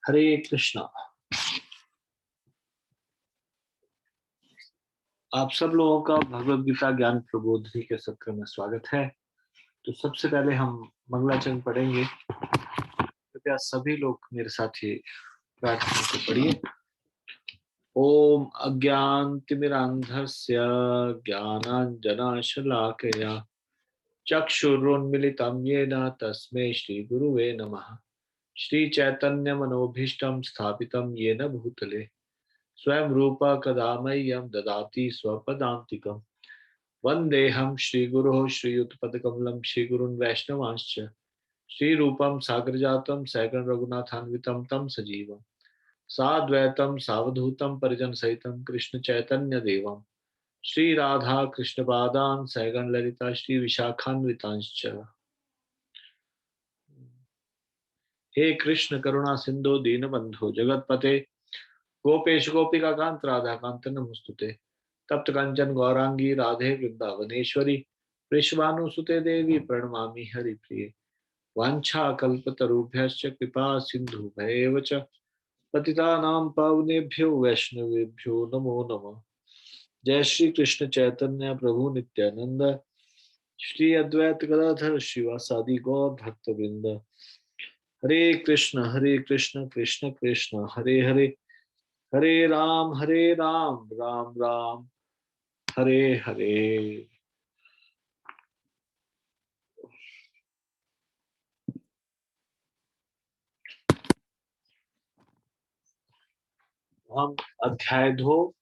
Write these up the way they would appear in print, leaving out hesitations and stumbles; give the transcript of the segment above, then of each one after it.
हरे कृष्णा। आप सब लोगों का भगवद गीता ज्ञान प्रबोधनी के सत्र में स्वागत है। तो सबसे पहले हम मंगलाचरण पढ़ेंगे। कृपया सभी लोग मेरे साथ ही प्रार्थना को पढ़िए। ओम अज्ञानतिमिरान्धस्य ज्ञानाञ्जनशलाकया चक्षुरुन्मिलितं येन तस्मै श्रीगुरुवे नमः। श्रीचैतन्यमनोभीष्टं स्थापितं येन भूतले स्वयं रूपा कदा मह्यं ददाति स्वपदान्तिकम्। वन्देऽहं श्रीगुरोः श्रीयुतपदकमलं श्रीगुरून् वैष्णवांश्च श्रीरूपं साग्रजातं सैगण रघुनाथान्वितं तं सजीवं साद्वैतं सावधूतं परिजनसहितं कृष्ण चैतन्य देवं श्रीराधा कृष्णपादान् सैगण ललिता श्रीविशाखान्वितांश्च। हे कृष्ण करुणा सिंधु दीनबंधु जगतपते गोपेश गोपिका कांत राधा कांत नमस्तुते। तप्त कंचन गौरांगी राधे वृंदावनेश्वरी वृषभानुसुते देवी प्रणमामि हरिप्रिये। वाञ्छा कल्पतरुभ्यश्च कृपा सिन्धुभ्येव च पतितानां पावनेभ्यो वैष्णवेभ्यो नमो नमः। जय श्री कृष्ण चैतन्य प्रभु नित्यानंद श्री अद्वैत गदाधर श्रीवासादि गौर भक्त वृंद। हरे कृष्ण कृष्ण कृष्ण हरे हरे हरे राम राम राम हरे हरे। हम अध्याय 2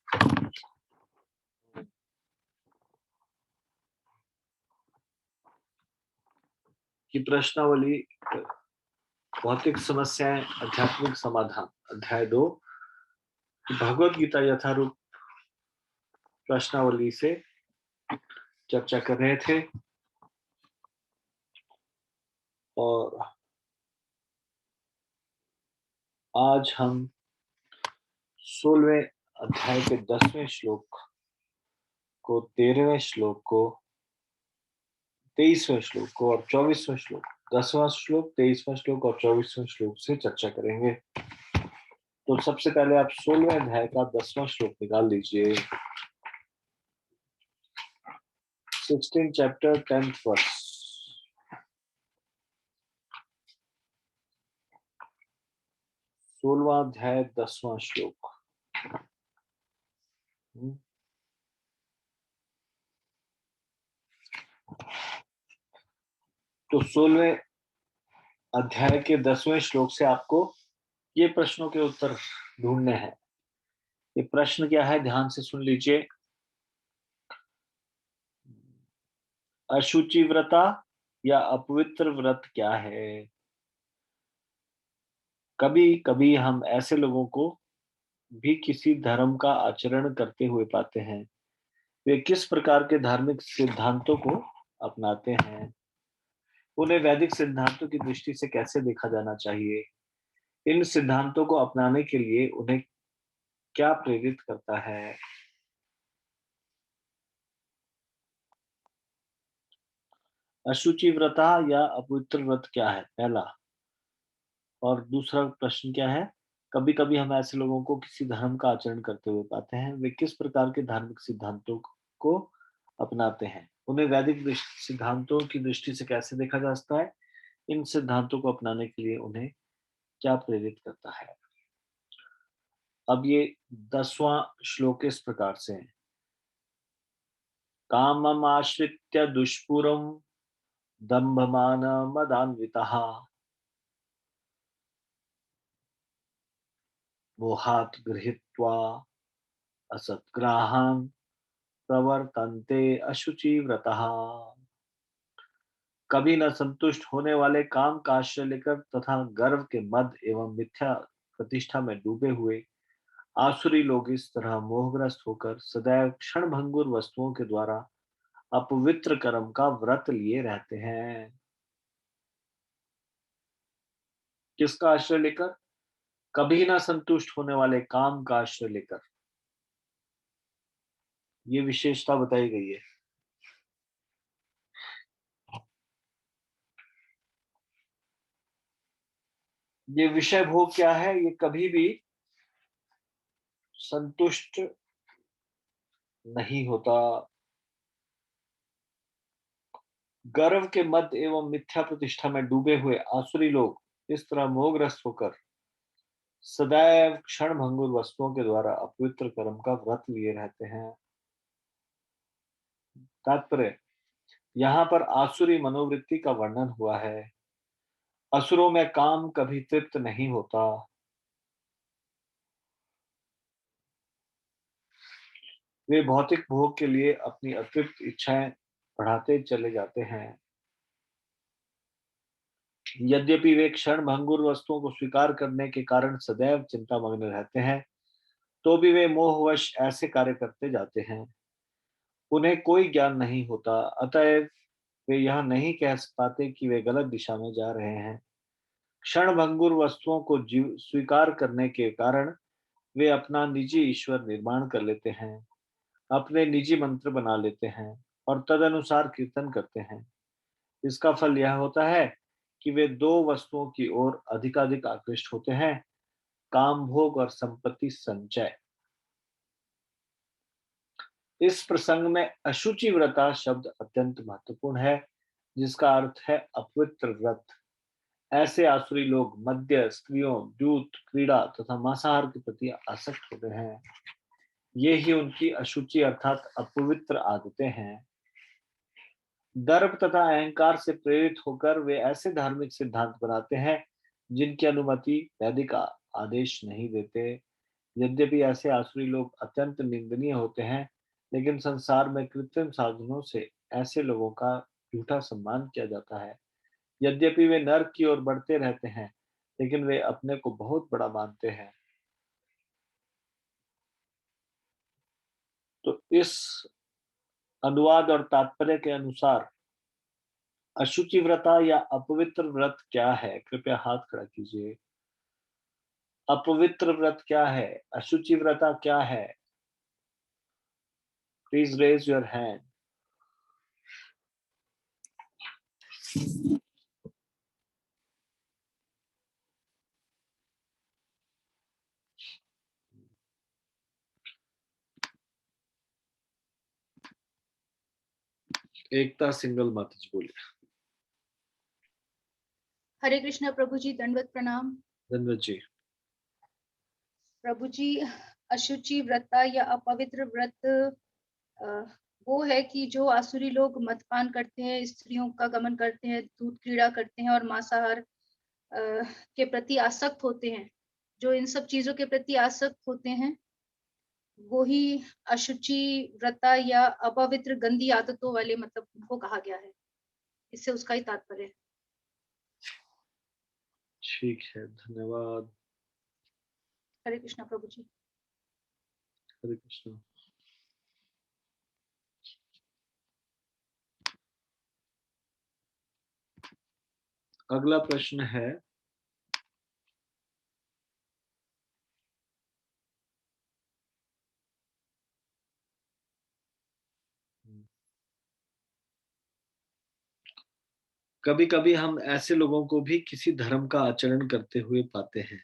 की प्रश्नावली भौतिक समस्याएं आध्यात्मिक समाधान अध्याय 2 की भगवद गीता यथारूप प्रश्नावली से चर्चा कर रहे थे। और आज हम 16वें अध्याय के 10वें श्लोक को 13वें श्लोक को 23वें श्लोक को और 24वें श्लोक 10वां श्लोक 23वां श्लोक और 24वें श्लोक से चर्चा करेंगे। तो सबसे पहले आप 16वें अध्याय का 10वां श्लोक निकाल लीजिए। 16 चैप्टर 10th वर्स। 16वां अध्याय 10वां श्लोक। तो 16वें अध्याय के 10वें श्लोक से आपको ये प्रश्नों के उत्तर ढूंढने हैं। ये प्रश्न क्या है, ध्यान से सुन लीजिए। अशुचि व्रता या अपवित्र व्रत क्या है? कभी कभी हम ऐसे लोगों को भी किसी धर्म का आचरण करते हुए पाते हैं। वे किस प्रकार के धार्मिक सिद्धांतों को अपनाते हैं? उन्हें वैदिक सिद्धांतों की दृष्टि से कैसे देखा जाना चाहिए? इन सिद्धांतों को अपनाने के लिए उन्हें क्या प्रेरित करता है? अशुचि व्रता या अपवित्र व्रत क्या है, पहला। और दूसरा प्रश्न क्या है? कभी कभी हम ऐसे लोगों को किसी धर्म का आचरण करते हुए पाते हैं। वे किस प्रकार के धार्मिक सिद्धांतों को अपनाते हैं? उन्हें वैदिक सिद्धांतों की दृष्टि से कैसे देखा जा सकता है? इन सिद्धांतों को अपनाने के लिए उन्हें क्या प्रेरित करता है? अब ये 10वां श्लोक इस प्रकार से है। कामम आश्रित्य दुष्पुरम दंभमान मदान्वितः मोहात् गृहीत्वा असत्ग्रहान् प्रवर्तन्ते अशुचि व्रतः। कभी न संतुष्ट होने वाले काम का आश्रय लेकर तथा गर्व के मद एवं मिथ्या प्रतिष्ठा में डूबे हुए आसुरी लोग इस तरह मोहग्रस्त होकर सदैव क्षणभंगुर वस्तुओं के द्वारा अपवित्र कर्म का व्रत लिए रहते हैं। किसका आश्रय लेकर? कभी ना संतुष्ट होने वाले काम का आश्रय लेकर। ये विशेषता बताई गई है। ये विषय भोग क्या है? ये कभी भी संतुष्ट नहीं होता। गर्व के मद एवं मिथ्या प्रतिष्ठा में डूबे हुए आसुरी लोग इस तरह मोहग्रस्त होकर सदैव क्षण भंगुर वस्तुओं के द्वारा अपवित्र कर्म का व्रत लिए रहते हैं। तात्पर्य, यहाँ पर आसुरी मनोवृत्ति का वर्णन हुआ है। असुरों में काम कभी तृप्त नहीं होता। वे भौतिक भोग के लिए अपनी अतृप्त इच्छाएं बढ़ाते चले जाते हैं। यद्यपि वे क्षण भंगुर वस्तुओं को स्वीकार करने के कारण सदैव चिंतामग्न रहते हैं, तो भी वे मोहवश ऐसे कार्य करते जाते हैं। उन्हें कोई ज्ञान नहीं होता, अतएव वे यह नहीं कह पाते कि वे गलत दिशा में जा रहे हैं। क्षण भंगुर वस्तुओं को जीव स्वीकार करने के कारण वे अपना निजी ईश्वर निर्माण कर लेते हैं, अपने निजी मंत्र बना लेते हैं और तदनुसार कीर्तन करते हैं। इसका फल यह होता है कि वे दो वस्तुओं की ओर अधिकाधिक आकृष्ट होते हैं, काम भोग और संपत्ति संचय। इस प्रसंग में अशुचि व्रता शब्द अत्यंत महत्वपूर्ण है, जिसका अर्थ है अपवित्र व्रत। ऐसे आसुरी लोग मद्य, स्त्रियों, जूत, क्रीड़ा तथा मांसाहार के प्रति आसक्त होते हैं। ये ही उनकी अशुचि अर्थात अपवित्र आदतें हैं। गर्व तथा अहंकार से प्रेरित होकर वे ऐसे धार्मिक सिद्धांत बनाते हैं जिनकी अनुमति वैदिक आदेश नहीं देते। यद्यपि ऐसे आसुरी लोग अत्यंत निंदनीय होते हैं, लेकिन संसार में कृत्रिम साधनों से ऐसे लोगों का झूठा सम्मान किया जाता है। यद्यपि वे नर्क की ओर बढ़ते रहते हैं, लेकिन वे अपने को बहुत बड़ा मानते हैं। तो इस अनुवाद और तात्पर्य के अनुसार अशुचि व्रता या अपवित्र व्रत क्या है? कृपया हाथ खड़ा कीजिए। अपवित्र व्रत क्या है? अशुचि व्रता क्या है? Please raise your hand. Ekta single माता जी बोलिए। हरे कृष्णा प्रभु जी, दंडवत प्रणाम। धन्यवाद जी। प्रभु जी, अशुचि व्रत या अपवित्र व्रत वो है कि जो आसुरी लोग मदपान करते हैं, स्त्रियों का गमन करते हैं, दूध क्रीड़ा करते हैं और मांसाहार के प्रति आसक्त होते हैं। जो इन सब चीजों के प्रति आसक्त होते हैं वो ही अशुचि व्रत या अपवित्र गंदी आदतों वाले मतलब उनको कहा गया है। इससे उसका ही तात्पर्य है। ठीक है, धन्यवाद। हरे कृष्णा प्रभु जी। हरे कृष्ण। अगला प्रश्न है, कभी कभी हम ऐसे लोगों को भी किसी धर्म का आचरण करते हुए पाते हैं।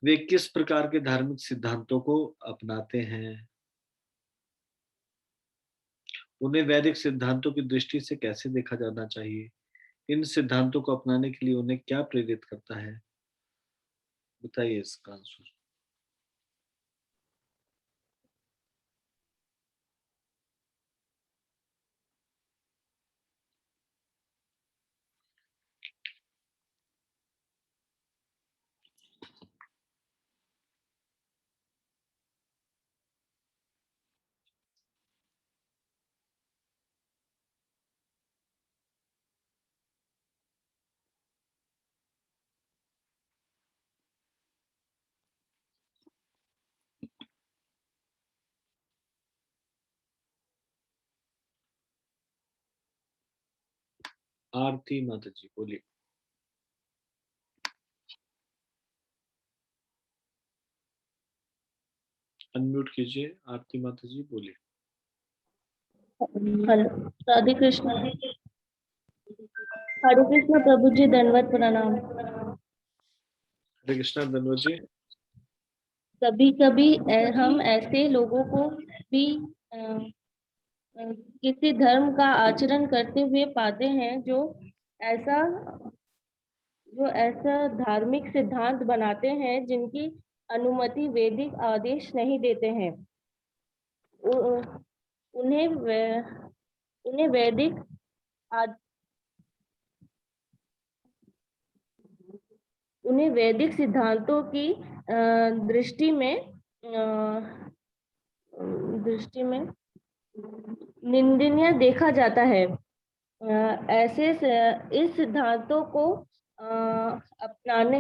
वे किस प्रकार के धार्मिक सिद्धांतों को अपनाते हैं? उन्हें वैदिक सिद्धांतों की दृष्टि से कैसे देखा जाना चाहिए? इन सिद्धांतों को अपनाने के लिए उन्हें क्या प्रेरित करता है? बताइए इसका आंसर। आरती माता जी बोलिए। अनम्यूट कीजिए, आरती माता जी बोलिए। हेलो, राधे कृष्ण। हरे कृष्ण प्रभु जी, दंडवत प्रणाम। हरे कृष्णा धन्वत जी। कभी कभी हम ऐसे लोगों को भी अ, किसी धर्म का आचरण करते हुए पाते हैं ऐसा जो ऐसा धार्मिक सिद्धांत बनाते हैं जिनकी अनुमति वैदिक आदेश नहीं देते हैं। उ- उन्हें उन्हें वैदिक आद- उन्हें वैदिक सिद्धांतों की दृष्टि में दृष्टि में निंदनीय देखा जाता है। इस सिद्धांतों को अपनाने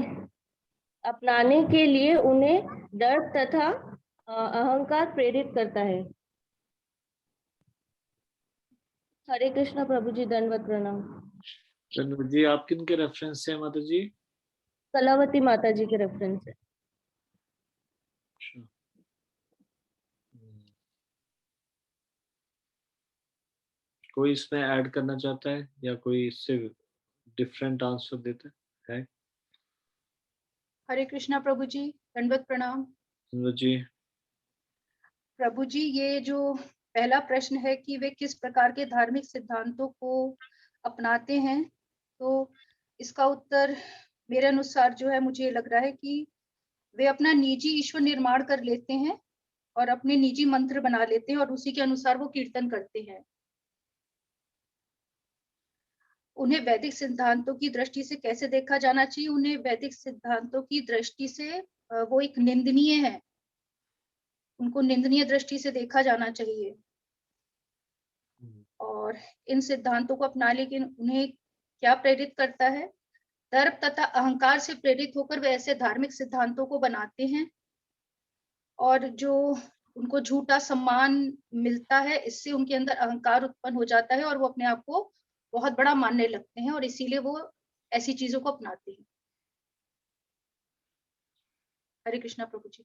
अपनाने के लिए उन्हें डर तथा अहंकार प्रेरित करता है। हरे कृष्ण प्रभु जी, दंडवत प्रणाम। धन्वत जी, आप किन के रेफरेंस से हैं माता जी? कलावती माता जी के रेफरेंस है। अच्छा। कोई इसमें ऐड करना चाहता है या कोई इससे डिफरेंट आंसर देता है? हरे कृष्णा प्रभु जी, दंडवत प्रणाम। धन्वत जी। प्रभु जी, ये जो पहला प्रश्न है कि वे किस प्रकार के धार्मिक सिद्धांतों को अपनाते हैं, तो इसका उत्तर मेरे अनुसार जो है, मुझे लग रहा है कि वे अपना निजी ईश्वर निर्माण कर लेते हैं और अपने निजी मंत्र बना लेते हैं और उसी के अनुसार वो कीर्तन करते हैं। उन्हें वैदिक सिद्धांतों की दृष्टि से कैसे देखा जाना चाहिए? उन्हें वैदिक सिद्धांतों की दृष्टि से वो एक निंदनीय है, उनको निंदनीय दृष्टि से देखा जाना चाहिए। और इन सिद्धांतों को अपना लेकिन उन्हें क्या प्रेरित करता है? दर्प तथा अहंकार से प्रेरित होकर वे ऐसे धार्मिक सिद्धांतों को बनाते हैं और जो उनको झूठा सम्मान मिलता है, इससे उनके अंदर अहंकार उत्पन्न हो जाता है और वो अपने आप को बहुत बड़ा मानने लगते हैं और इसीलिए वो ऐसी चीजों को अपनाते हैं। हरे कृष्णा प्रभु जी।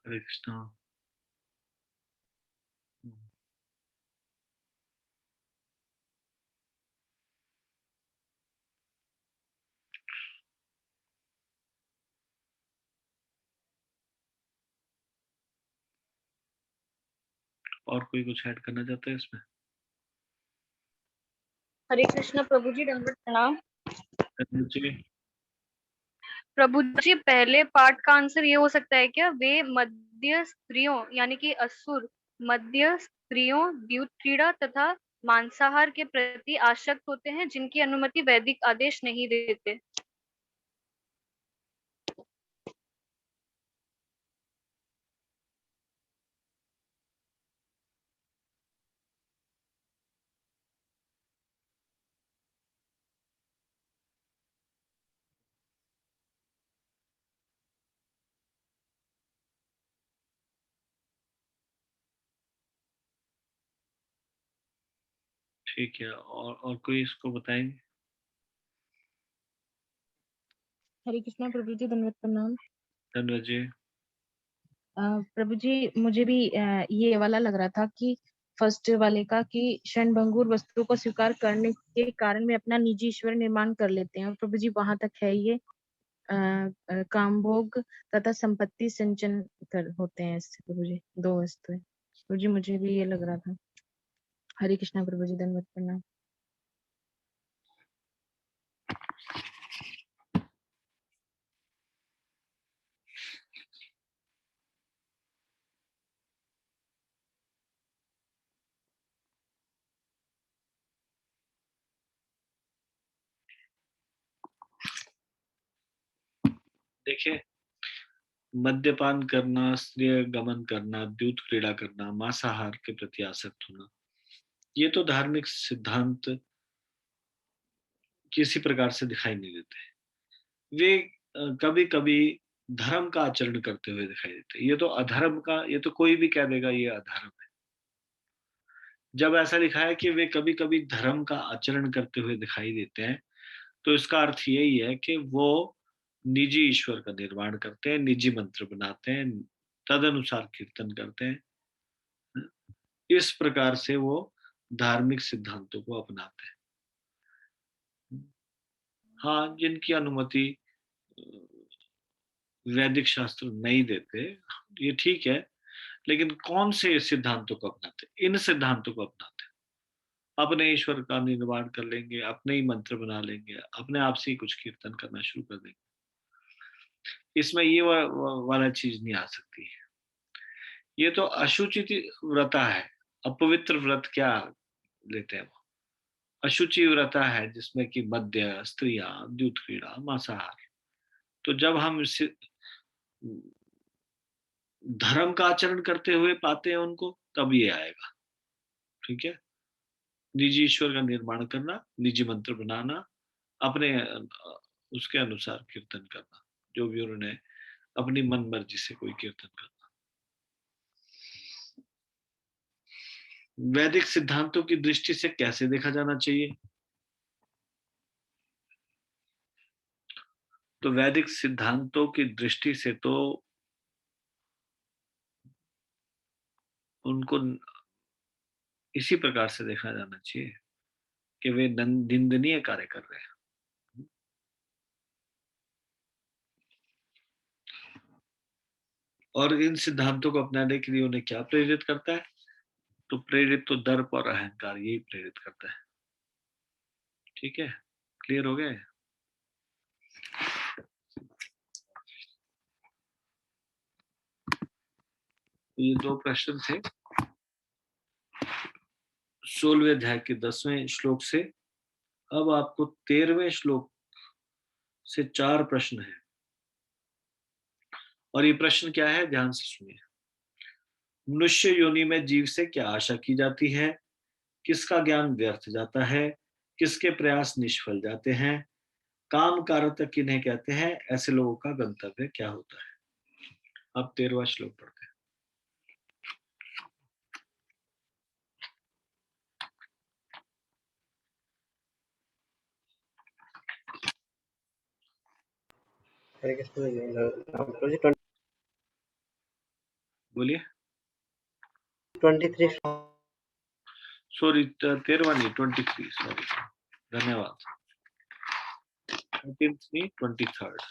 हरे कृष्णा। और कोई कुछ ऐड करना चाहता है इसमें? हरे कृष्ण प्रभु जी, दंडवत प्रणाम। धन्वत जी। प्रभु जी, पहले पार्ट का आंसर ये हो सकता है क्या? वे मध्य स्त्रियों यानी कि असुर मध्य स्त्रियों, द्यूत क्रीड़ा तथा मांसाहार के प्रति आसक्त होते हैं जिनकी अनुमति वैदिक आदेश नहीं देते। ठीक है, और कोई इसको बताएंगे? हरे कृष्णा प्रभु जी, दंडवत प्रणाम। धन्वत जी। प्रभु जी, मुझे भी ये वाला लग रहा था कि फर्स्ट वाले का कि क्षणभंगुर वस्तु को स्वीकार करने के कारण में अपना निजी ईश्वर निर्माण कर लेते हैं। और प्रभु जी, वहां तक है ये कामभोग तथा संपत्ति संचन कर होते हैं इससे। प्रभु जी, दो वस्तु है। प्रभु जी, मुझे भी ये लग रहा था। हरे कृष्णा प्रभु जी, धन्यवाद प्रणाम। देखिए, मद्यपान करना, स्त्री गमन करना, द्यूत क्रीड़ा करना, मांसाहार के प्रति आसक्त होना, ये तो धार्मिक सिद्धांत किसी प्रकार से दिखाई नहीं देते। वे कभी कभी धर्म का आचरण करते हुए दिखाई देते। ये तो अधर्म का, ये तो कोई भी कह देगा ये अधर्म है। जब ऐसा लिखा है कि वे कभी कभी धर्म का आचरण करते हुए दिखाई देते हैं, तो इसका अर्थ यही है कि वो निजी ईश्वर का निर्माण करते हैं, निजी मंत्र बनाते हैं, तद अनुसार कीर्तन करते हैं। इस प्रकार से वो धार्मिक सिद्धांतों को अपनाते हैं। हाँ, जिनकी अनुमति वैदिक शास्त्र नहीं देते, ये ठीक है, लेकिन कौन से सिद्धांतों को अपनाते? इन सिद्धांतों को अपनाते। अपने ईश्वर का निर्माण कर लेंगे, अपने ही मंत्र बना लेंगे, अपने आप से ही कुछ कीर्तन करना शुरू कर देंगे। इसमें ये वाला चीज नहीं आ सकती। ये तो अशुचित व्रता है। अपवित्र व्रत क्या लेते हैं वो? अशुचि व्रता है जिसमें कि मद्य, स्त्रियां, द्यूत क्रीड़ा, मांसाहार। तो जब हम धर्म का आचरण करते हुए पाते हैं उनको, तब ये आएगा। ठीक है? निजी ईश्वर का निर्माण करना, निजी मंत्र बनाना, अपने उसके अनुसार कीर्तन करना, जो भी उन्होंने अपनी मन मर्जी से कोई कीर्तन करना। वैदिक सिद्धांतों की दृष्टि से कैसे देखा जाना चाहिए? तो वैदिक सिद्धांतों की दृष्टि से तो उनको इसी प्रकार से देखा जाना चाहिए कि वे निंदनीय कार्य कर रहे हैं। और इन सिद्धांतों को अपनाने के लिए उन्हें क्या प्रेरित करता है? तो प्रेरित तो दर्प और अहंकार यही प्रेरित करता है। ठीक है? क्लियर हो गया? ये 2 प्रश्न थे 16वें अध्याय के 10वें श्लोक से। अब आपको 13वें श्लोक से 4 प्रश्न हैं। और ये प्रश्न क्या है, ध्यान से सुनिए। मनुष्य योनि में जीव से क्या आशा की जाती है? किसका ज्ञान व्यर्थ जाता है? किसके प्रयास निष्फल जाते हैं? काम कारक किन्हें कहते हैं? ऐसे लोगों का गंतव्य क्या होता है? अब 13वां श्लोक पढ़ते हैं। बोलिए। 23 सॉरी, 13वां नहीं, 23। सॉरी, धन्यवाद। 13th नहीं, 23rd।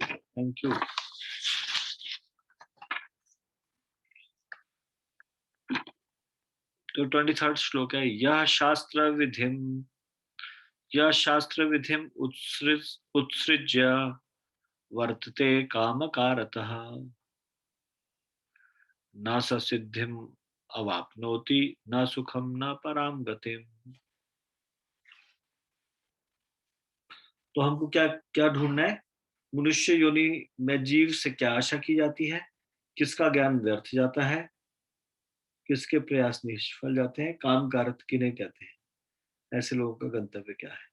Thank you. तो 23rd श्लोक है, यह शास्त्र विधिम उत्सृज्य वर्तते कामकारतः न स सिद्धिम अवाप्नोति न सुखम न पराम गतिम। तो हमको क्या क्या ढूंढना है? मनुष्य योनि में जीव से क्या आशा की जाती है? किसका ज्ञान व्यर्थ जाता है? किसके प्रयास निष्फल जाते हैं? काम कारक किन्हें कहते हैं? ऐसे लोगों का गंतव्य क्या है?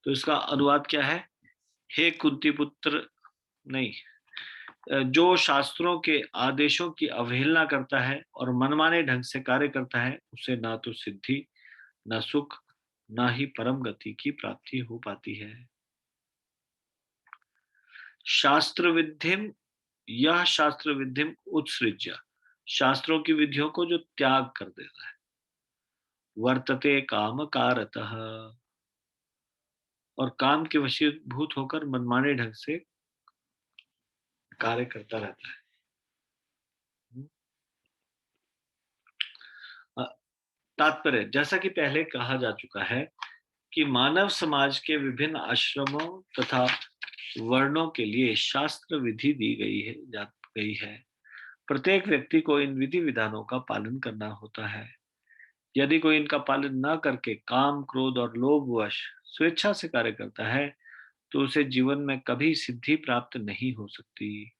तो इसका अनुवाद क्या है? हे कुंती पुत्र, नहीं, जो शास्त्रों के आदेशों की अवहेलना करता है और मनमाने ढंग से कार्य करता है, उसे ना तो सिद्धि, ना सुख, ना ही परम गति की प्राप्ति हो पाती है। शास्त्र विधिम, यह शास्त्र विधिम उत्सृज्य, शास्त्रों की विधियों को जो त्याग कर देता है, वर्तते काम कारतः, और काम के वशीभूत होकर मनमाने ढंग से कार्य करता रहता है। तात्पर्य, जैसा कि पहले कहा जा चुका है कि मानव समाज के विभिन्न आश्रमों तथा वर्णों के लिए शास्त्र विधि दी गई है। प्रत्येक व्यक्ति को इन विधि विधानों का पालन करना होता है। यदि कोई इनका पालन न करके काम, क्रोध और लोभवश स्वेच्छा से कार्य करता है, तो उसे जीवन में कभी सिद्धि प्राप्त नहीं हो सकती।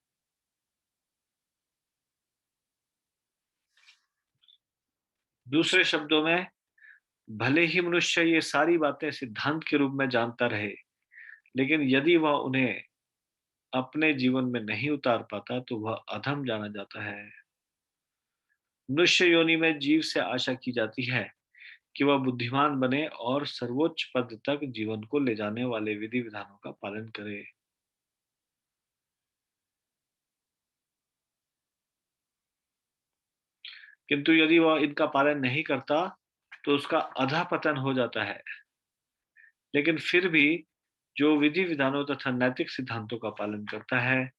दूसरे शब्दों में, भले ही मनुष्य ये सारी बातें सिद्धांत के रूप में जानता रहे, लेकिन यदि वह उन्हें अपने जीवन में नहीं उतार पाता, तो वह अधम जाना जाता है। मनुष्य योनि में जीव से आशा की जाती है कि वह बुद्धिमान बने और सर्वोच्च पद तक जीवन को ले जाने वाले विधि विधानों का पालन करे। किंतु यदि वह इनका पालन नहीं करता, तो उसका अधःपतन हो जाता है। लेकिन फिर भी जो विधि विधानों तथा नैतिक सिद्धांतों का पालन करता है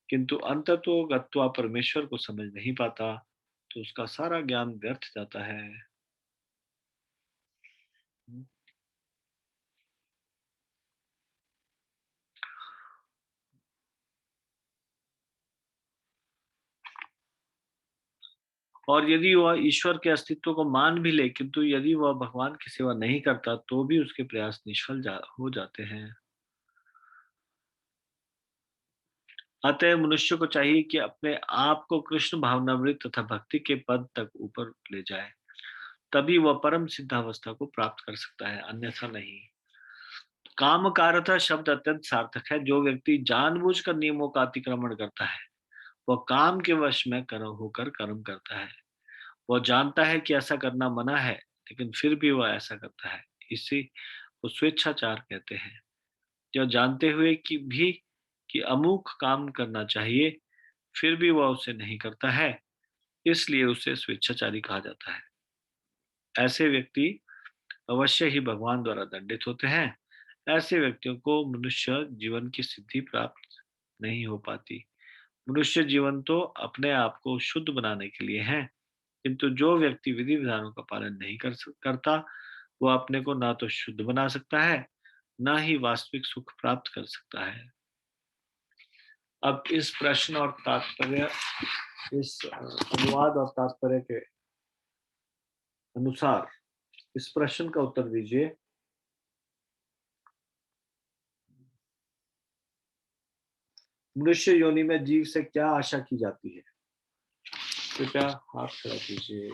किंतु अंततोगत्वा परमेश्वर को समझ नहीं पाता, तो उसका सारा ज्ञान व्यर्थ जाता है। और यदि वह ईश्वर के अस्तित्व को मान भी ले किंतु यदि वह भगवान की सेवा नहीं करता तो भी उसके प्रयास निष्फल हो जाते हैं। अतः मनुष्य को चाहिए कि अपने आप को कृष्ण भावनामृत तथा भक्ति के पद तक ऊपर ले जाए, तभी वह परम सिद्धावस्था को प्राप्त कर सकता है, अन्यथा नहीं। कामकारता शब्द अत्यंत सार्थक है। जो व्यक्ति जानबूझकर नियमों का अतिक्रमण करता है वह काम के वश में होकर कर्म करता है। वह जानता है कि ऐसा करना मना है, लेकिन फिर भी वह ऐसा करता है। इसी को स्वेच्छाचार कहते हैं। यह जानते हुए कि अमुक काम करना चाहिए, फिर भी वह उसे नहीं करता है, इसलिए उसे स्वेच्छाचारी कहा जाता है। ऐसे व्यक्ति अवश्य ही भगवान द्वारा दंडित होते हैं। ऐसे व्यक्तियों को मनुष्य जीवन की सिद्धि प्राप्त नहीं हो पाती। मनुष्य जीवन तो अपने आप को शुद्ध बनाने के लिए है, किंतु जो व्यक्ति विधि विधानों का पालन नहीं करता, वह अपने को ना तो शुद्ध बना सकता है, ना ही वास्तविक सुख प्राप्त कर सकता है। अब इस प्रश्न और तात्पर्य, इस अनुवाद और तात्पर्य के अनुसार इस प्रश्न का उत्तर दीजिए। मनुष्य योनि में जीव से क्या आशा की जाती है? कृपया हाथ खड़ा कीजिए।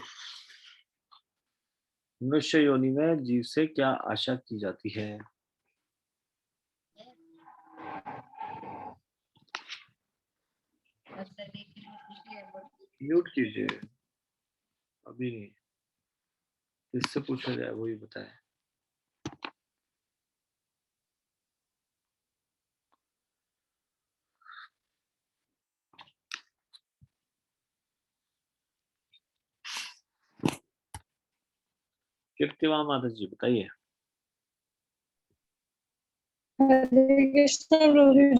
मनुष्य योनि में जीव से क्या आशा की जाती है? म्यूट कीजिए, अभी नहीं, इससे पूछा जाए वही बताए। कीर्तिवा माता जी बताइए। हरे कृष्ण प्रभु जी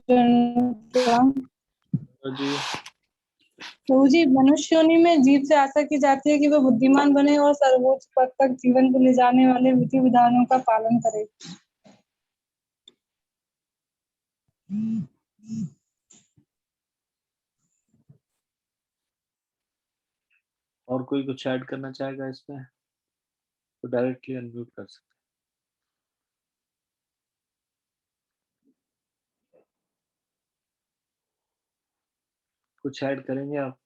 प्रभु जी, मनुष्य योनि में जीव से आशा की जाती है कि वह बुद्धिमान बने और सर्वोच्च पद तक जीवन को ले जाने वाले विधि विधानों का पालन करे। और कोई कुछ ऐड करना चाहेगा इसमें तो डायरेक्टली अनम्यूट कर सकते। कुछ ऐड करेंगे आप?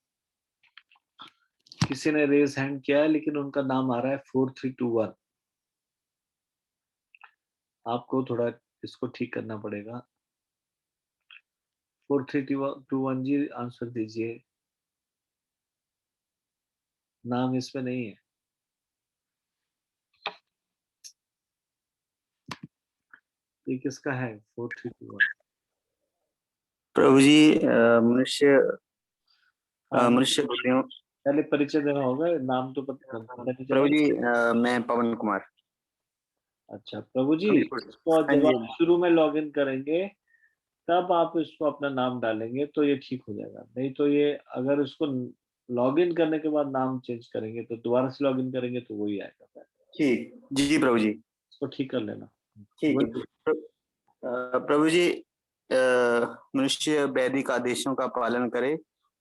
किसी ने रेज हैंड किया है लेकिन उनका नाम आ रहा है 4321। आपको थोड़ा इसको ठीक करना पड़ेगा। 4321 जी आंसर दीजिए। नाम इसमें नहीं है। ये किसका है 4321? प्रभु जी मनुष्य हाँ, मनुष्य बुद्धियों। पहले परिचय देना होगा, नाम तो पता नहीं प्रभु चला। जी मैं पवन कुमार। अच्छा प्रभु जी, हमीरपुर। इसको हाँ जब जी। आप शुरू में लॉग इन करेंगे तब आप इसको अपना नाम डालेंगे तो ये ठीक हो जाएगा। नहीं तो ये अगर इसको लॉग इन करने के बाद नाम चेंज करेंगे तो दोबारा से लॉग इन करेंगे तो वही आएगा। ठीक जी प्रभु जी। इसको ठीक कर लेना। ठीक है। प्रभु जी मनुष्य वैदिक आदेशों का पालन करे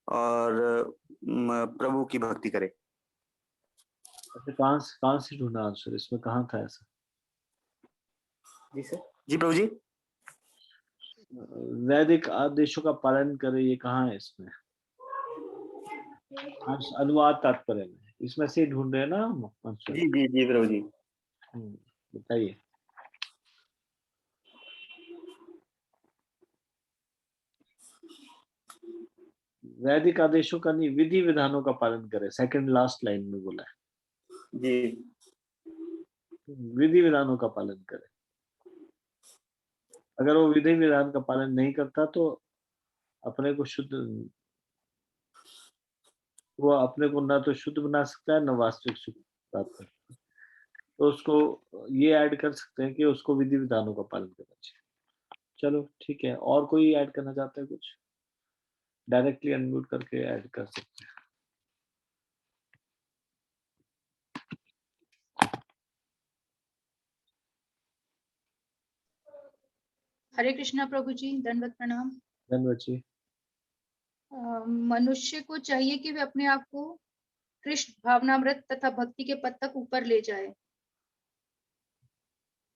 और प्रभु की भक्ति करे। अच्छा कहाँ से ढूंढा आंसर? इसमें कहाँ था ऐसा? जी सर। जी प्रभु जी। वैदिक आदेशों का पालन करे, ये कहाँ है इसमें? अनुवाद तात्पर्य में इसमें से ढूंढ रहे हैं ना हम आंसर। जी जी जी प्रभु जी। बताइए। वैदिक आदेशों का नहीं, विधि विधानों का पालन करे, सेकंड लास्ट लाइन में बोला है। जी विधि विधानों का पालन करे। अगर वो विधि विधान का पालन नहीं करता तो अपने को शुद्ध, वो अपने को ना तो शुद्ध बना सकता है ना वास्तविक सुख प्राप्त कर सकता है। तो उसको ये ऐड कर सकते हैं कि उसको विधि विधानों का पालन करना चाहिए। चलो ठीक है, और कोई ऐड करना चाहता है कुछ? डायरेक्टली अनम्यूट करके ऐड कर सकते हैं। हरे कृष्णा प्रभु जी, दंडवत प्रणाम। धन्यवाद जी। मनुष्य को चाहिए कि वे अपने आप को कृष्ण भावनामृत तथा भक्ति के पद तक ऊपर ले जाए,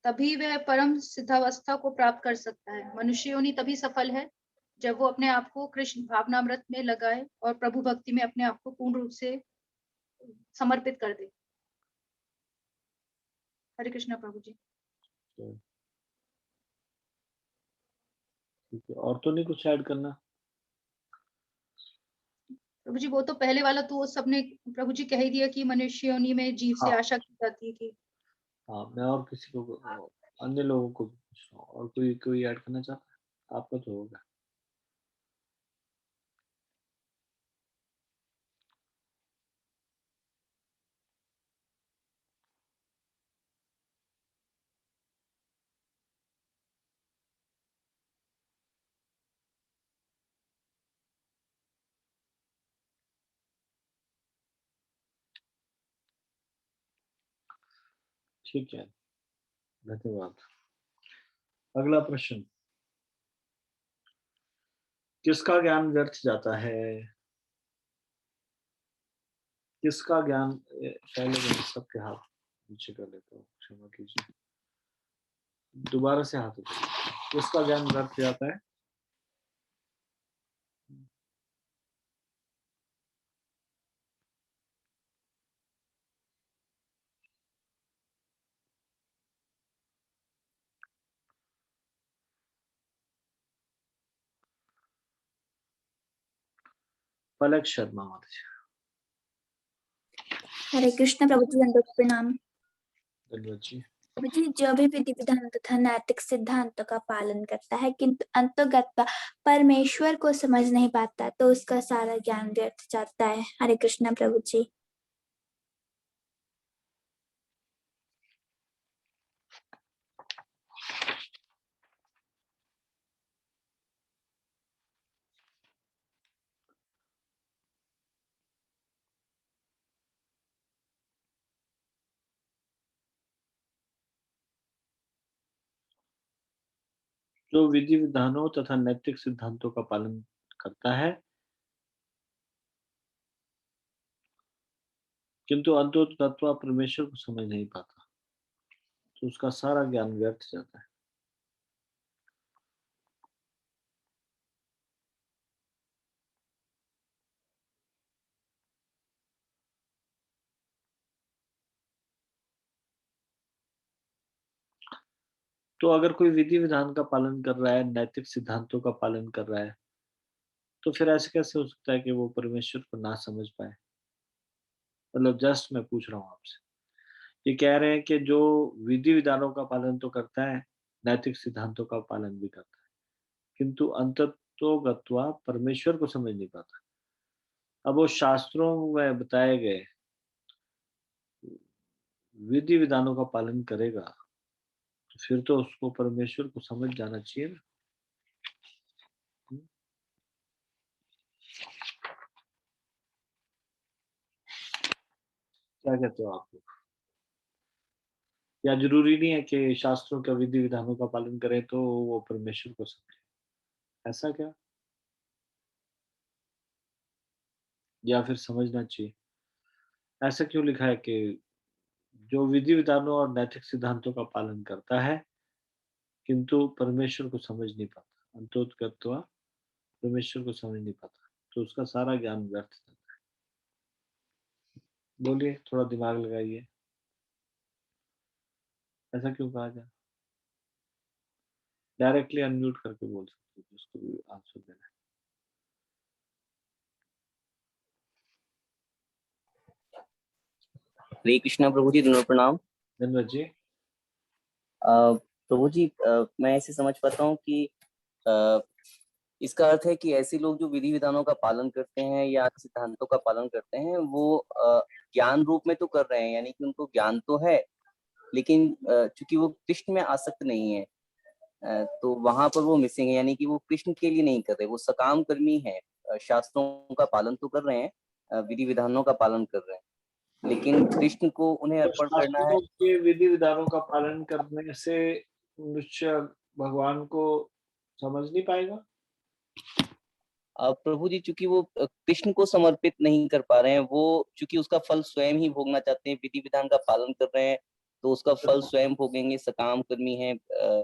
तभी वह परम सिद्धावस्था को प्राप्त कर सकता है। मनुष्य योनि तभी सफल है जब वो अपने आप को कृष्ण भावनामृत में लगाए और प्रभु भक्ति में अपने आप को पूर्ण रूप से समर्पित कर दे। हरे कृष्णा प्रभु जी। ठीक है, और तो नहीं कुछ ऐड करना? प्रभु जी वो तो पहले वाला तो वो सबने प्रभु जी कह ही दिया कि मनुष्य योनि में जीव से हाँ। आशा की जाती है कि हाँ, मैं और किसी को, अन्य लोगों को भी पूछ रहा हूँ, और कोई ऐड करना चाहता है? आपका तो होगा। ठीक है, धन्यवाद। अगला प्रश्न, किसका ज्ञान व्यर्थ जाता है? किसका ज्ञान, पहले मैं सबके हाथ नीचे कर लेता हूँ, क्षमा कीजिए। दोबारा से हाथ उठाइए। किसका ज्ञान व्यर्थ जाता है? पलक शर्मा माता जी। हरे कृष्ण प्रभु जी, दंडवत प्रणाम। धन्यवाद जी। प्रभु जी, जो भी विधि विधान तथा नैतिक सिद्धांतों का पालन करता है किंतु अंतर्गत परमेश्वर को समझ नहीं पाता तो उसका सारा ज्ञान व्यर्थ जाता है। हरे कृष्ण प्रभु जी। जो विधि विधानों तथा नैतिक सिद्धांतों का पालन करता है किंतु अंततः परमेश्वर को समझ नहीं पाता तो उसका सारा ज्ञान व्यर्थ जाता है। तो अगर कोई विधि विधान का पालन कर रहा है, नैतिक सिद्धांतों का पालन कर रहा है, तो फिर ऐसे कैसे हो सकता है कि वो परमेश्वर को ना समझ पाए? मतलब जस्ट मैं पूछ रहा हूँ आपसे। ये कह रहे हैं कि जो विधि विधानों का पालन तो करता है, नैतिक सिद्धांतों का पालन भी करता है, किंतु अंततोगत्वा परमेश्वर को समझ नहीं पाता। अब वो शास्त्रों में बताए गए विधि विधानों का पालन करेगा तो फिर तो उसको परमेश्वर को समझ जाना चाहिए ना। क्या कहते हो आप लोग? या जरूरी नहीं है कि शास्त्रों के विधि विधानों का पालन करें तो वो परमेश्वर को समझे? ऐसा क्या? या फिर समझना चाहिए? ऐसा क्यों लिखा है कि जो विधि विधानों और नैतिक सिद्धांतों का पालन करता है किंतु परमेश्वर को समझ नहीं पाता, अंततः परमेश्वर को समझ नहीं पाता तो उसका सारा ज्ञान व्यर्थ जाता है। बोलिए, थोड़ा दिमाग लगाइए। ऐसा क्यों कहा जाए? डायरेक्टली अनम्यूट करके बोल सकते हो, जिसको भी आंसर देना है। हरे कृष्णा प्रभु जी, दोनों प्रणाम। धन्यवाद जी। प्रभु जी, मैं ऐसे समझ पाता हूँ कि इसका अर्थ है कि ऐसे लोग जो विधि विधानों का पालन करते हैं या सिद्धांतों का पालन करते हैं वो ज्ञान रूप में तो कर रहे हैं, यानी कि उनको ज्ञान तो है लेकिन चूंकि वो कृष्ण में आसक्त नहीं है, तो वहां पर वो मिसिंग है, यानी कि वो कृष्ण के लिए नहीं कर रहे, वो सकाम कर्मी है, शास्त्रों का पालन तो कर रहे हैं, विधि विधानों का पालन कर रहे हैं, लेकिन कृष्ण को उन्हें तो अर्पण करना है। शास्त्रों के विधि विधानों का पालन करने से मनुष्य भगवान को समझ नहीं पाएगा। प्रभु जी, चूंकि वो कृष्ण को समर्पित नहीं कर पा रहे हैं, वो चूंकि उसका फल स्वयं ही भोगना चाहते हैं, विधि विधान का पालन कर रहे हैं, तो उसका फल स्वयं भोगेंगे, सकाम कर्मी है। ठीक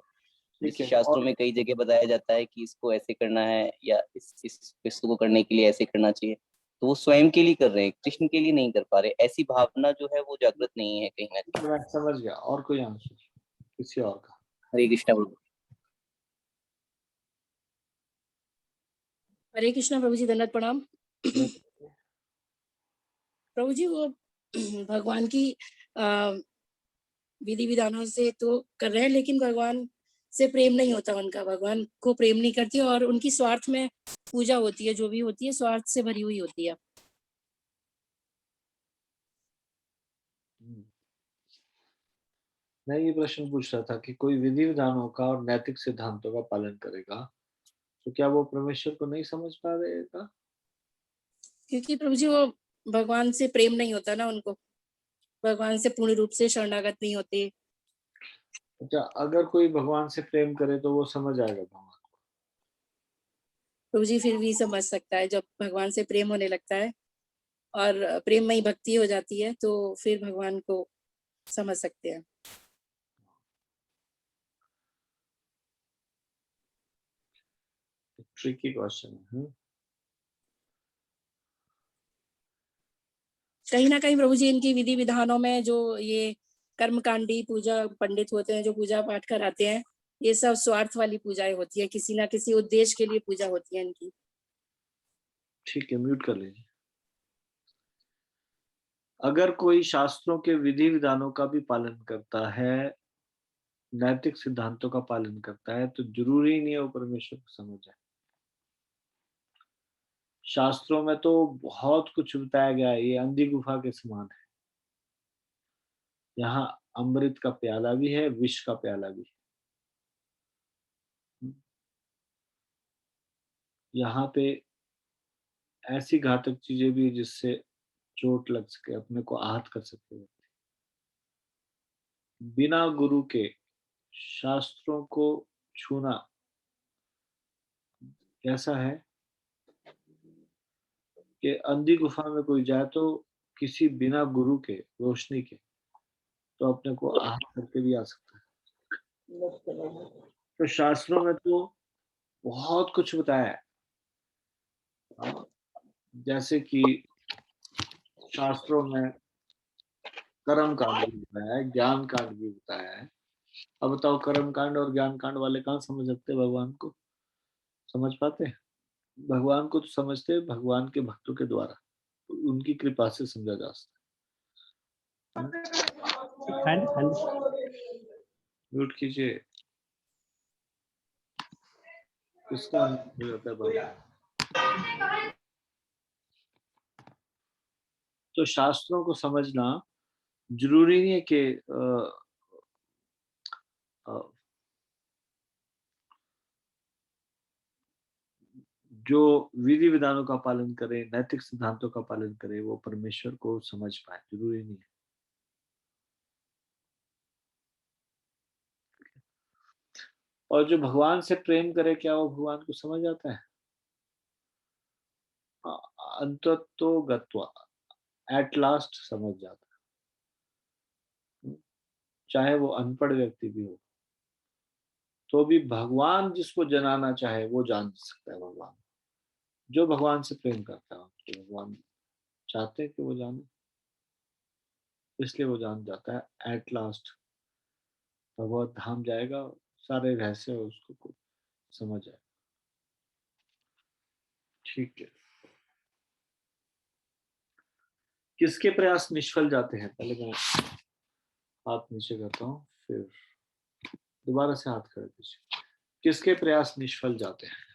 जैसे है। शास्त्रों और में कई जगह बताया जाता है कि इसको ऐसे करना है, या इस वस्तु को करने के लिए ऐसे करना चाहिए, तो वो स्वयं के लिए कर रहे हैं, कृष्ण के लिए नहीं कर पा रहे। ऐसी भावना जो है वो जागृत नहीं है कहीं ना कहीं। मैं समझ गया। और कोई आंसर किसी और का? हरे कृष्णा प्रभु। हरे कृष्णा प्रभु जी, दंडवत प्रणाम। प्रभु जी, वो भगवान की विधि विधानों से तो कर रहे हैं, लेकिन भगवान से प्रेम नहीं होता उनका, भगवान को प्रेम नहीं करती, और उनकी स्वार्थ में पूजा होती है, जो भी होती है स्वार्थ से भरी हुई होती है। मैं ये प्रश्न पूछ रहा था कि कोई विधि विधानों का और नैतिक सिद्धांतों का पालन करेगा तो क्या वो परमेश्वर को नहीं समझ पाएगा? क्योंकि प्रभु जी, वो भगवान से प्रेम नहीं होता ना उनको, भगवान से पूर्ण रूप से शरणागत नहीं होते। अच्छा, अगर कोई भगवान से प्रेम करे तो वो समझ आएगा भगवान? प्रभु जी, फिर भी समझ सकता है, जब भगवान से प्रेम होने लगता है और प्रेममयी भक्ति हो जाती है, तो फिर भगवान को समझ सकते हैं। ट्रिकी क्वेश्चन है। कहीं ना कहीं प्रभु जी, इनकी विधि विधानों में जो ये कर्मकांडी पूजा पंडित होते हैं, जो पूजा पाठ कराते हैं, ये सब स्वार्थ वाली पूजाएं होती है, किसी ना किसी उद्देश्य के लिए पूजा होती है इनकी। ठीक है, म्यूट कर लीजिए। अगर कोई शास्त्रों के विधि विधानों का भी पालन करता है, नैतिक सिद्धांतों का पालन करता है, तो जरूरी नहीं है वो परमेश्वर को समझ जाए। शास्त्रों में तो बहुत कुछ बताया गया है, ये अंधी गुफा के समान है। यहाँ अमृत का प्याला भी है, विष का प्याला भी है। यहाँ पे ऐसी घातक चीजें भी जिससे चोट लग सके, अपने को आहत कर सकते हैं। बिना गुरु के शास्त्रों को छूना कैसा है कि अंधी गुफा में कोई जाए तो किसी बिना गुरु के, रोशनी के, तो अपने को आहत करके भी आ सकता है। तो शास्त्रों में तो बहुत कुछ बताया है। जैसे कि शास्त्रों में कर्म कांड भी बताया है, ज्ञान कांड भी बताया है। अब बताओ, कर्म कांड और ज्ञान कांड वाले कहाँ समझ सकते हैं भगवान को? समझ पाते हैं? भगवान को तो समझते हैं भगवान के भक्तों के द्वारा, तो उनकी कृपा से समझा जा सकता है। म्यूट कीजिए। किसका हो जाता है भगवान? तो शास्त्रों को समझना जरूरी नहीं है कि जो विधि विधानों का पालन करे, नैतिक सिद्धांतों का पालन करे, वो परमेश्वर को समझ पाए, जरूरी नहीं है। और जो भगवान से प्रेम करे, क्या वो भगवान को समझ आता है? अंततो गत्वा, एट लास्ट समझ जाता है। चाहे वो अनपढ़ व्यक्ति भी हो, तो भी भगवान जिसको जनाना चाहे वो जान सकता है भगवान। जो भगवान से प्रेम करता है, तो भगवान चाहते हैं कि वो जाने, इसलिए वो जान जाता है। एट लास्ट भगवत धाम जाएगा, सारे रहस्य उसको समझ आए। ठीक है। किसके प्रयास निष्फल जाते हैं? पहले मैं हाथ नीचे करता हूँ, फिर दोबारा से हाथ खड़े कीजिए। किसके प्रयास निष्फल जाते हैं?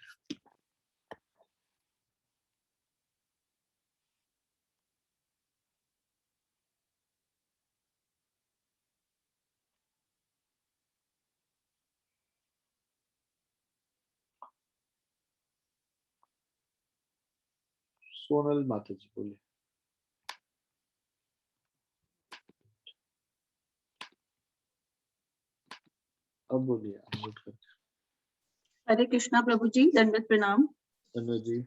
सोनल माता जी बोलिए। अब बोलिए, अनम्यूट करके। हरे कृष्णा प्रभु जी, दंडवत प्रणाम। धन्यवाद जी।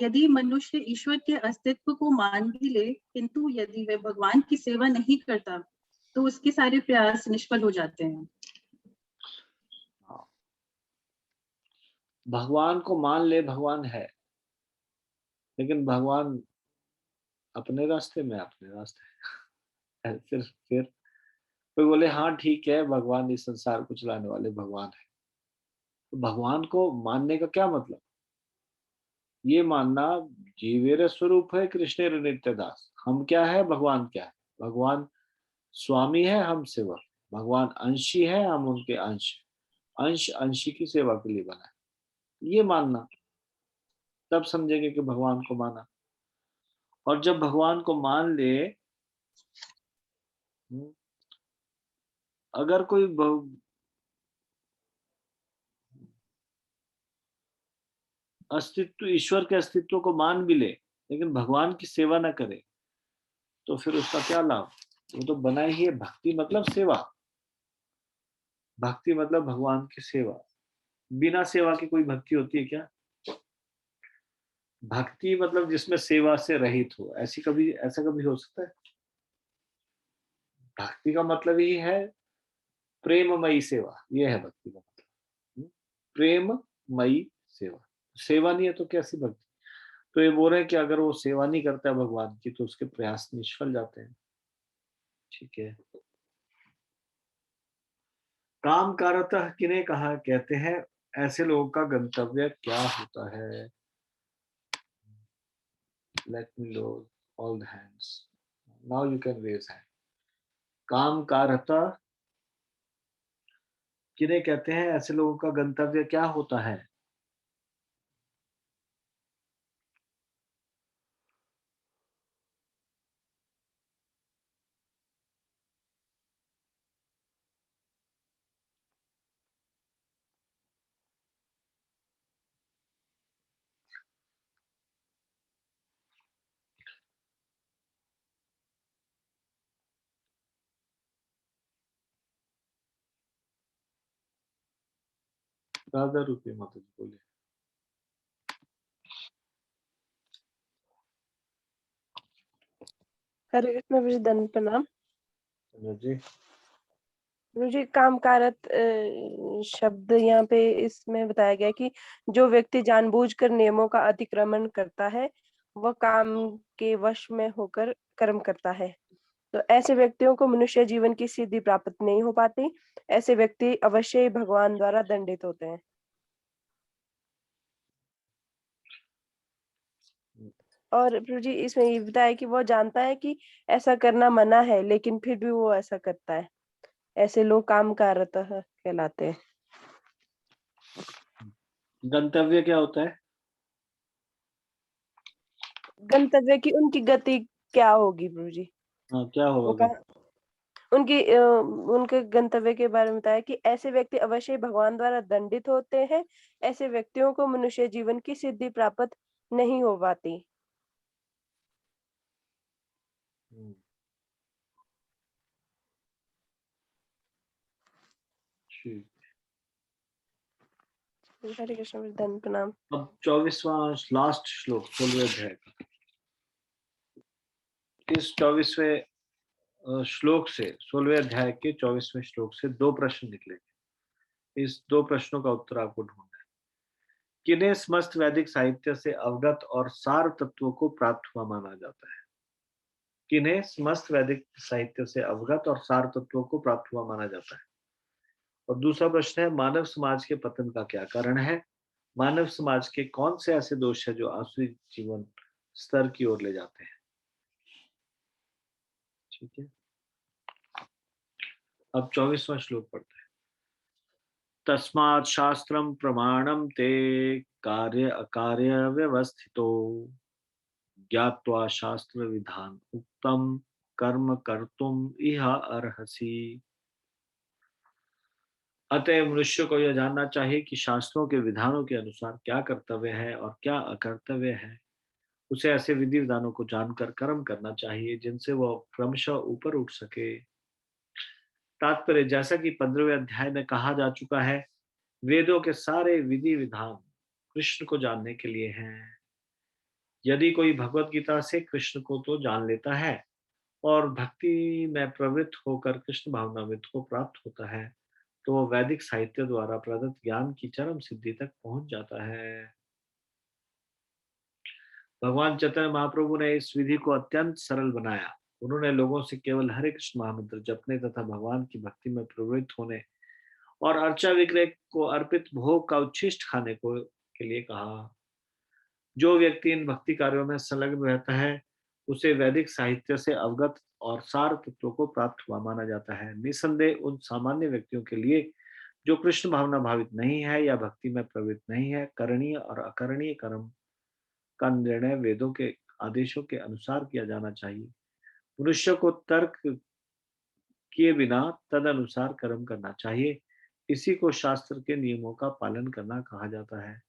यदि मनुष्य ईश्वर के अस्तित्व को मान भी ले, किंतु यदि वह भगवान की सेवा नहीं करता तो उसके सारे प्रयास निष्फल हो जाते हैं। भगवान को मान ले, भगवान है, लेकिन भगवान अपने रास्ते में अपने रास्ते है। फिर कोई बोले हाँ ठीक है, भगवान इस संसार को चलाने वाले भगवान है। तो भगवान को मानने का क्या मतलब? ये मानना जीवेर स्वरूप है कृष्णेर नित्यदास। हम क्या है, भगवान क्या है? भगवान स्वामी है, हम सेवक। भगवान अंशी है, हम उनके अंश। अंश अंशी की सेवा के लिए बना है। ये मानना, तब समझेंगे कि भगवान को माना। और जब भगवान को मान ले, अगर कोई अस्तित्व, ईश्वर के अस्तित्व को मान भी ले, लेकिन भगवान की सेवा न करे, तो फिर उसका क्या लाभ? वो तो बना ही है। भक्ति मतलब सेवा, भक्ति मतलब भगवान की सेवा। बिना सेवा की कोई भक्ति होती है क्या? भक्ति मतलब जिसमें सेवा से रहित हो, ऐसा कभी हो सकता है? भक्ति का मतलब ही है प्रेममयी सेवा। ये है भक्ति का मतलब, प्रेममयी सेवा। सेवा नहीं है तो कैसी भक्ति? तो ये बोल रहे हैं कि अगर वो सेवा नहीं करता है भगवान की, तो उसके प्रयास निष्फल जाते हैं। ठीक है। काम कारतः किन्हें कहा कहते हैं? ऐसे लोगों का गंतव्य क्या होता है? Let me know all the hands. Now you can raise hand. काम कारतः किन्हें कहते हैं? ऐसे लोगों का गंतव्य क्या होता है? राधा रूपी माता जी बोलिए। हरे कृष्ण गुरु जी, दंड प्रणाम। जी गुरु जी, कामकारत शब्द यहाँ पे इसमें बताया गया कि जो व्यक्ति जानबूझकर नियमों का अतिक्रमण करता है वह काम के वश में होकर कर्म करता है। तो ऐसे व्यक्तियों को मनुष्य जीवन की सिद्धि प्राप्त नहीं हो पाती। ऐसे व्यक्ति अवश्य ही भगवान द्वारा दंडित होते हैं। और प्रभु जी, इसमें ये बताया कि वो जानता है कि ऐसा करना मना है, लेकिन फिर भी वो ऐसा करता है। ऐसे लोग कामकारतः कहलाते हैं। गंतव्य क्या होता है? गंतव्य की उनकी गति क्या होगी प्रभु जी? हाँ, क्या वो होगा? उनके गंतव्य के बारे में बताया कि ऐसे व्यक्ति अवश्य भगवान द्वारा दंडित होते हैं। ऐसे व्यक्तियों को मनुष्य जीवन की सिद्धि प्राप्त नहीं हो पाती। ठीक। हरे कृष्ण, धन प्रणाम। अब 24वां लास्ट श्लोक 16वें अध्याय का। इस 24वें श्लोक से, 16वें अध्याय के 24वें श्लोक से 2 प्रश्न निकलेंगे। इस 2 प्रश्नों का उत्तर आपको ढूंढना है। किन्हें समस्त वैदिक साहित्य से अवगत और सार तत्वों को प्राप्त हुआ माना जाता है? किन्हें समस्त वैदिक साहित्य से अवगत और सार तत्वों को प्राप्त हुआ माना जाता है? और दूसरा प्रश्न है, मानव समाज के पतन का क्या कारण है? मानव समाज के कौन से ऐसे दोष है जो आसुरी जीवन स्तर की ओर ले जाते हैं? ठीक है। अब 24वां श्लोक पढ़ते हैं। तस्मात् शास्त्रम प्रमाणम ते कार्य अकार्य व्यवस्थितो ज्ञात्वा शास्त्र विधान उक्तम कर्म कर्तुम इह अर्हसि। अतः मनुष्य को यह जानना चाहिए कि शास्त्रों के विधानों के अनुसार क्या कर्तव्य है और क्या अकर्तव्य है। उसे ऐसे विधि विधानों को जानकर कर्म करना चाहिए जिनसे वह क्रमशः ऊपर उठ सके। तात्पर्य, जैसा कि 15वें अध्याय में कहा जा चुका है, वेदों के सारे विधि विधान कृष्ण को जानने के लिए हैं। यदि कोई भगवत गीता से कृष्ण को तो जान लेता है और भक्ति में प्रवृत्त होकर कृष्ण भावनामृत को प्राप्त होता है, तो वह वैदिक साहित्य द्वारा प्रदत्त ज्ञान की चरम सिद्धि तक पहुंच जाता है। भगवान चैतन्य महाप्रभु ने इस विधि को अत्यंत सरल बनाया। उन्होंने लोगों से केवल हरे कृष्ण महामंत्र जपने तथा भगवान की भक्ति में प्रवृत्त होने और अर्चा विग्रह को अर्पित भोग का उच्छिष्ट खाने को के लिए कहा। जो व्यक्ति इन भक्ति कार्यों में संलग्न रहता है, उसे वैदिक साहित्य से अवगत और सार तत्वों को प्राप्त हुआ माना जाता है। निसंदेह उन सामान्य व्यक्तियों के लिए जो कृष्ण भावना भावित नहीं है या भक्ति में प्रवृत्त नहीं है, करणीय और अकरणीय कर्म का निर्णय वेदों के आदेशों के अनुसार किया जाना चाहिए। मनुष्य को तर्क किए बिना तदनुसार कर्म करना चाहिए। इसी को शास्त्र के नियमों का पालन करना कहा जाता है।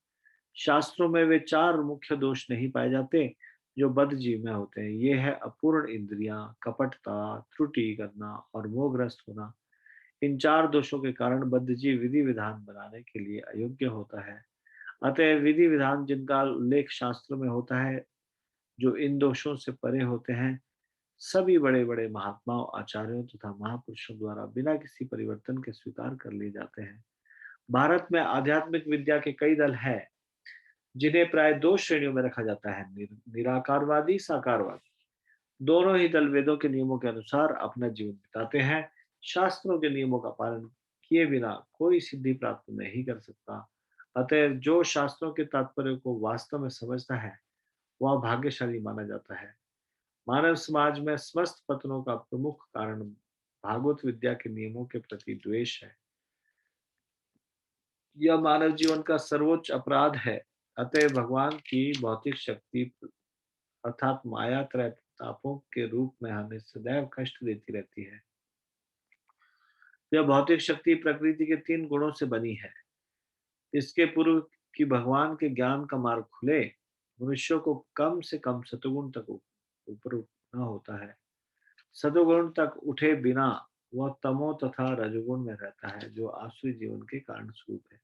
शास्त्रों में वे 4 मुख्य दोष नहीं पाए जाते जो बद्ध जीव में होते हैं। ये है अपूर्ण इंद्रियां, कपटता, त्रुटि करना और मोहग्रस्त होना। इन 4 दोषों के कारण बद्ध जीव विधि विधान बनाने के लिए अयोग्य होता है। अतः विधि विधान जिनका उल्लेख शास्त्रों में होता है, जो इन दोषों से परे होते हैं, सभी बड़े बड़े महात्माओं, आचार्यों तथा महापुरुषों द्वारा बिना किसी परिवर्तन के स्वीकार कर लिए जाते हैं। भारत में आध्यात्मिक विद्या के कई दल हैं जिन्हें प्राय 2 श्रेणियों में रखा जाता है, निराकारवादी, साकारवादी। दोनों ही दल वेदों के नियमों के अनुसार अपना जीवन बिताते हैं। शास्त्रों के नियमों का पालन किए बिना कोई सिद्धि प्राप्त नहीं कर सकता। अतः जो शास्त्रों के तात्पर्य को वास्तव में समझता है, वह भाग्यशाली माना जाता है। मानव समाज में समस्त पतनों का प्रमुख कारण भागवत विद्या के नियमों के प्रति द्वेष है। यह मानव जीवन का सर्वोच्च अपराध है। अतः भगवान की भौतिक शक्ति अर्थात माया त्रय तापों के रूप में हमें सदैव कष्ट देती रहती है। यह भौतिक शक्ति प्रकृति के 3 गुणों से बनी है। इसके पूर्व कि भगवान के ज्ञान का मार्ग खुले, मनुष्य को कम से कम सतुगुण तक ऊपर उठना होता है। सतुगुण तक उठे बिना वह तमो तथा रजोगुण में रहता है, जो आसुरी जीवन के कारण स्वरूप है।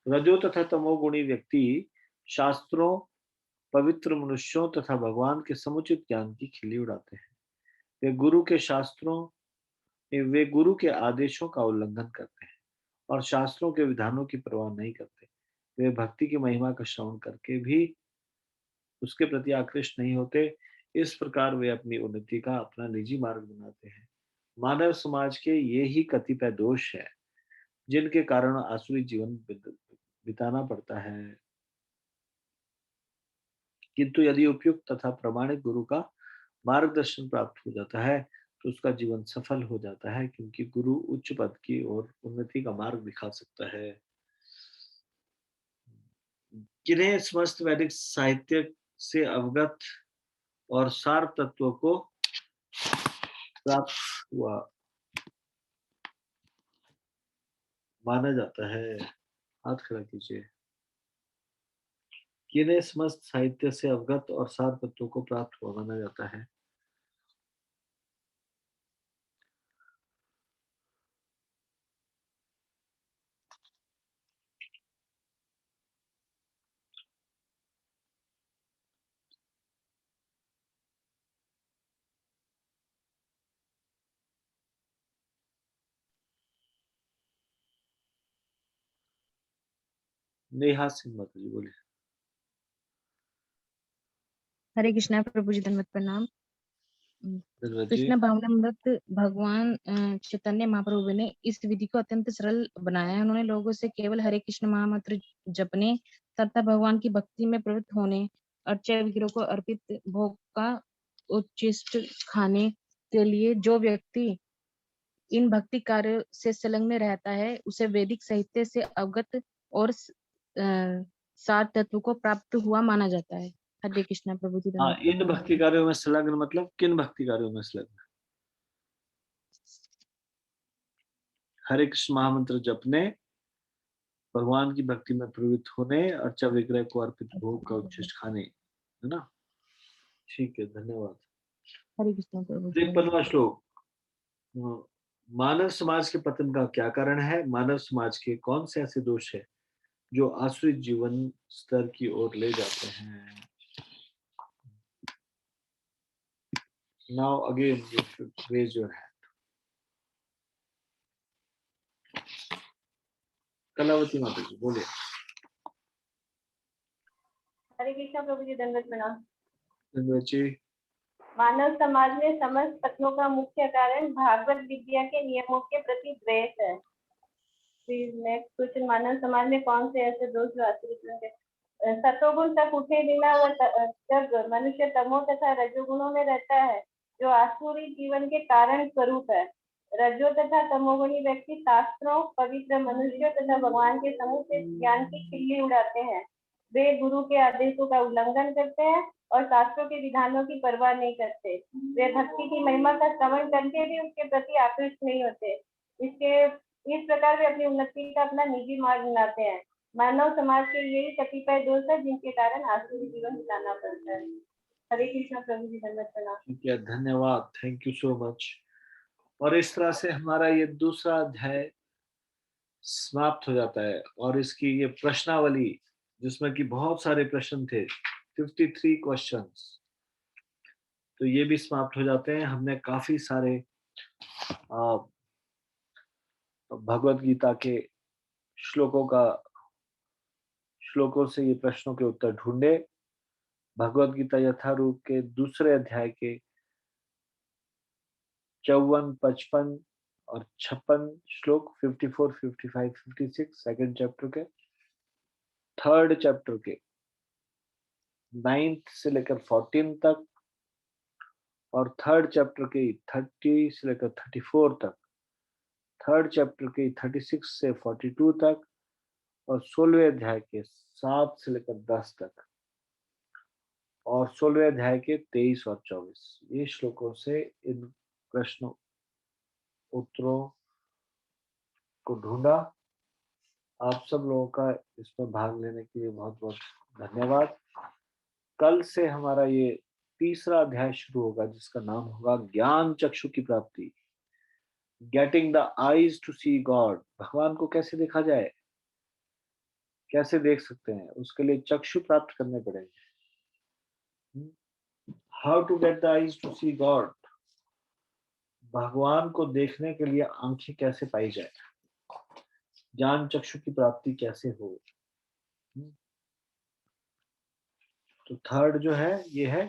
रजो तथा तमोगुणी व्यक्ति शास्त्रों, पवित्र मनुष्यों तथा भगवान के समुचित ज्ञान की खिल्ली उड़ाते हैं। वे गुरु के आदेशों का उल्लंघन करते हैं और शास्त्रों के विधानों की परवाह नहीं करते। वे भक्ति की महिमा का श्रवण करके भी उसके प्रति आकृष्ट नहीं होते। इस प्रकार वे अपनी उन्नति का अपना निजी मार्ग बनाते हैं। मानव समाज के ये ही कतिपय दोष है जिनके कारण आसुरी जीवन बिताना पड़ता है। किंतु यदि उपयुक्त तथा प्रामाणिक गुरु का मार्गदर्शन प्राप्त हो जाता है, तो उसका जीवन सफल हो जाता है, क्योंकि गुरु उच्च पद की ओर उन्नति का मार्ग दिखा सकता है। जिन्हें समस्त वैदिक साहित्य से अवगत और सार तत्वों को प्राप्त हुआ माना जाता है। हाथ खड़ा कीजिए। किन्हें समस्त साहित्य से अवगत और सार तत्वों को प्राप्त हुआ माना जाता है। नेहा सिंह माता जी बोलिए। हरे कृष्णा प्रभु जी, धन्यवाद, प्रणाम। धन्यवाद जी। कृष्ण भावनामृत भगवान चैतन्य महाप्रभु ने इस विधि को अत्यंत सरल बनाया है। उन्होंने लोगों से केवल हरे कृष्ण महामंत्र जपने तथा भगवान की भक्ति में प्रवृत्त होने, अर्चा विग्रह को अर्पित भोग का उच्छिष्ट खाने के लिए जो व्यक्ति इन भक्ति कार्य से संलग्न रहता है, उसे वैदिक साहित्य से अवगत और सार तत्व को प्राप्त हुआ माना जाता है। हरे कृष्णा प्रभु जी। हाँ, इन भक्ति कार्यों में संलग्न मतलब किन भक्ति कार्यों में संलग्न? हरे कृष्ण महामंत्र जपने, भगवान की भक्ति में प्रवृत्त होने, अर्चा विग्रह को अर्पित भोग का उच्छिष्ट खाने, है ना? ठीक है, धन्यवाद। हरे कृष्ण प्रभु जी। 53वां श्लोक। मानव समाज के पतन का क्या कारण है? मानव समाज के कौन से ऐसे दोष है जो आसुरी जीवन स्तर की ओर ले जाते हैं? Now again you should raise your hand. Kalavati माता जी बोलिए। हरे कृष्ण प्रभु जी, दंडवत प्रणाम। धन्यवाद जी। मानव समाज में समस्त पतनों का मुख्य कारण भागवत विद्या के नियमों के प्रति द्वेष है। नेक्स्ट क्वेश्चन, मानव समाज में कौन से ऐसे दोष जो आसुरी सतोगुण तक उठे बिना वह जब मनुष्य तमो तथा रजोगुणों में रहता है जो आसुरी जीवन के कारण स्वरूप है। रजो तथा तमोगुणी व्यक्ति शास्त्रों, पवित्र मनुष्यों तथा भगवान के समूह से ज्ञान की खिल्ली उड़ाते हैं। वे गुरु के आदेशों का उल्लंघन करते हैं और शास्त्रों के विधानों की परवाह नहीं करते। वे भक्ति की महिमा का श्रवण करके भी उसके प्रति आकृष्ट नहीं होते। इस प्रकार वे अपनी उन्नति का अपना निजी मार्ग बनाते हैं। मानव समाज के यही कतिपय दोष है जिनके कारण आसुरी जीवन बिताना पड़ता है। हरे कृष्ण प्रभु जी, धन्यवाद प्रणाम। ठीक है, धन्यवाद, थैंक यू सो मच। और इस तरह से हमारा ये दूसरा अध्याय समाप्त हो जाता है और इसकी ये प्रश्नावली जिसमें कि बहुत सारे प्रश्न थे, 53 क्वेश्चंस, तो ये भी समाप्त हो जाते हैं। हमने काफी सारे भगवत गीता के श्लोकों से ये प्रश्नों के उत्तर ढूंढे। भगवत गीता यथारूप के दूसरे अध्याय के 54, 55 और 56 श्लोक, 54, 55, 56 सेकंड चैप्टर के, थर्ड चैप्टर के 9th से लेकर 14 तक और थर्ड चैप्टर के 30 से लेकर 34 तक, थर्ड चैप्टर के 36 से 42 तक और 16वें अध्याय के 7 से लेकर 10 तक और 16वें अध्याय के 23 और 24, ये श्लोकों से इन प्रश्नों उत्तरों को ढूंढा। आप सब लोगों का इसमें भाग लेने के लिए बहुत बहुत धन्यवाद। कल से हमारा ये तीसरा अध्याय शुरू होगा जिसका नाम होगा ज्ञान चक्षु की प्राप्ति, getting the eyes to see God. भगवान को कैसे देखा जाए, कैसे देख सकते हैं, उसके लिए चक्षु प्राप्त करने पड़ेंगे। How to get the eyes to see God, भगवान को देखने के लिए आंखें कैसे पाई जाए, ज्ञान चक्षु की प्राप्ति कैसे हो। तो थर्ड जो है ये है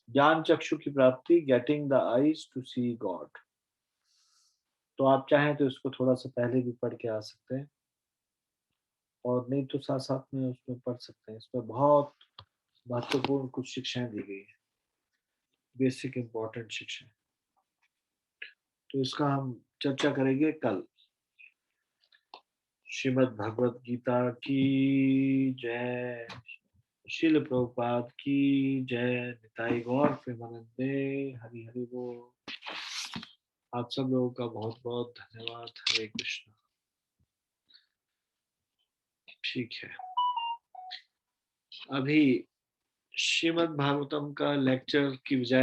ज्ञान चक्षु की प्राप्ति, getting the eyes to see God. तो आप चाहें तो इसको थोड़ा सा पहले भी पढ़ के आ सकते हैं और नहीं तो साथ साथ में उसमें पढ़ सकते हैं। इसमें बहुत महत्वपूर्ण कुछ शिक्षाएं दी गई है, बेसिक इंपॉर्टेंट शिक्षाएं। तो इसका हम चर्चा करेंगे कल। श्रीमद् भगवत गीता की जय, श्रील प्रभुपाद की जय, निताई गौर प्रेमानंदे, हरि हरि बोल। आप सब लोगों का बहुत बहुत धन्यवाद। हरे कृष्ण। ठीक है, अभी श्रीमद् भागवतम का लेक्चर की बजाय